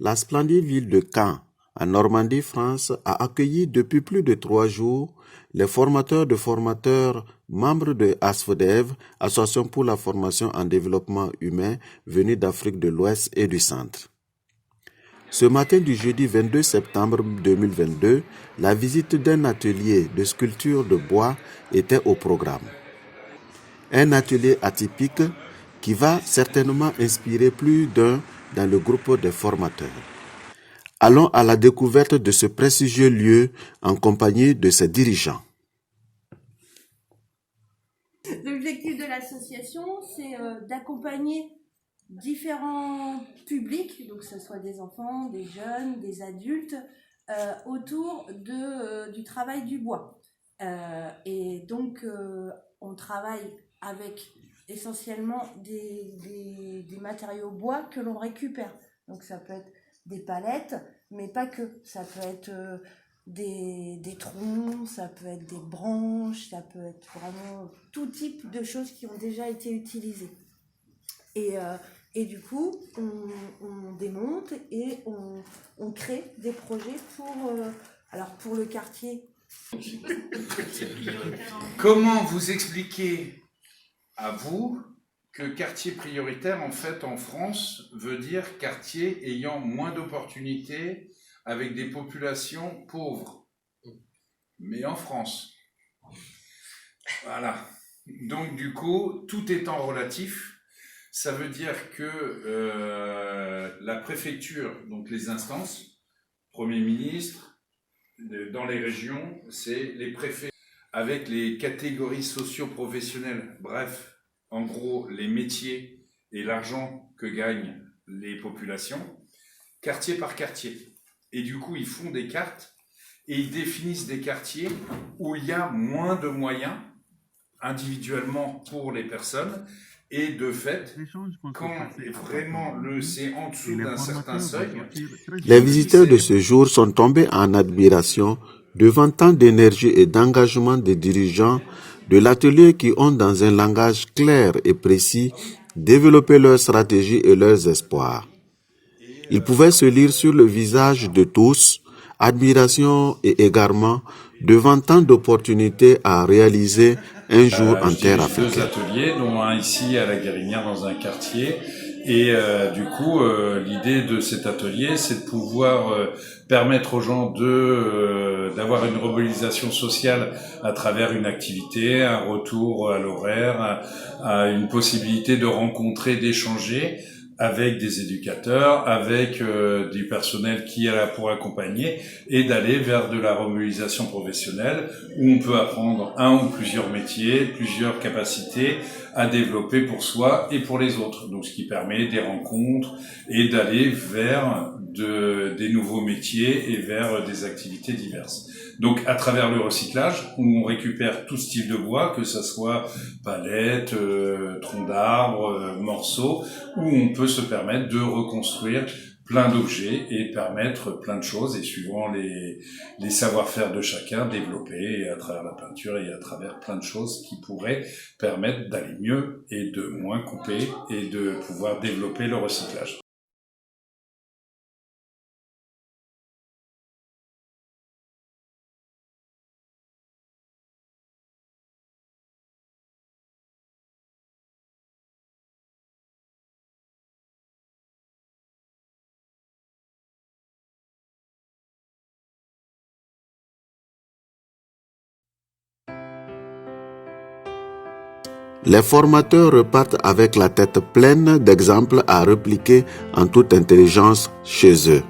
La splendide ville de Caen, en Normandie, France, a accueilli depuis plus de 3 jours les formateurs de formateurs membres de ASFODEV, Association pour la formation en développement humain, venus d'Afrique de l'Ouest et du Centre. Ce matin du jeudi 22 septembre 2022, la visite d'un atelier de sculpture de bois était au programme. Un atelier atypique qui va certainement inspirer plus d'un dans le groupe des formateurs. Allons à la découverte de ce prestigieux lieu en compagnie de ses dirigeants. L'objectif de l'association, c'est d'accompagner différents publics, donc que ce soit des enfants, des jeunes, des adultes, autour du travail du bois. Et donc, on travaille avec essentiellement des matériaux bois que l'on récupère. Donc ça peut être des palettes, mais pas que. Ça peut être des troncs, ça peut être des branches, ça peut être vraiment tout type de choses qui ont déjà été utilisées. Et du coup, on démonte et on crée des projets pour le quartier. Comment vous expliquez à vous que quartier prioritaire, en fait, en France, veut dire quartier ayant moins d'opportunités avec des populations pauvres, mais en France. Voilà. Donc, du coup, tout étant relatif, ça veut dire que la préfecture, donc les instances, Premier ministre, dans les régions, c'est les préfets, avec les catégories socio-professionnelles, bref, en gros, les métiers et l'argent que gagnent les populations, quartier par quartier. Et du coup, ils font des cartes et ils définissent des quartiers où il y a moins de moyens individuellement pour les personnes. Et de fait, quand vraiment c'est en dessous d'un certain seuil... Les visiteurs de ce jour sont tombés en admiration devant tant d'énergie et d'engagement des dirigeants de l'atelier qui ont, dans un langage clair et précis, développé leurs stratégies et leurs espoirs. Ils pouvaient se lire sur le visage de tous, admiration et égarement devant tant d'opportunités à réaliser un jour en terre africaine. 2 ateliers, dont un ici à la Guérinière dans un quartier. Et du coup, l'idée de cet atelier, c'est de pouvoir permettre aux gens d'avoir une remobilisation sociale à travers une activité, un retour à l'horaire, à une possibilité de rencontrer, d'échanger avec des éducateurs, avec du personnel qui est là pour accompagner, et d'aller vers de la remobilisation professionnelle où on peut apprendre un ou plusieurs métiers, plusieurs capacités à développer pour soi et pour les autres. Donc ce qui permet des rencontres et d'aller vers des nouveaux métiers et vers des activités diverses. Donc à travers le recyclage, où on récupère tout style de bois, que ce soit palettes, troncs d'arbres, morceaux, où on peut se permettre de reconstruire plein d'objets et permettre plein de choses, et suivant les savoir-faire de chacun, développer, et à travers la peinture et à travers plein de choses qui pourraient permettre d'aller mieux et de moins couper et de pouvoir développer le recyclage. Les formateurs repartent avec la tête pleine d'exemples à répliquer en toute intelligence chez eux.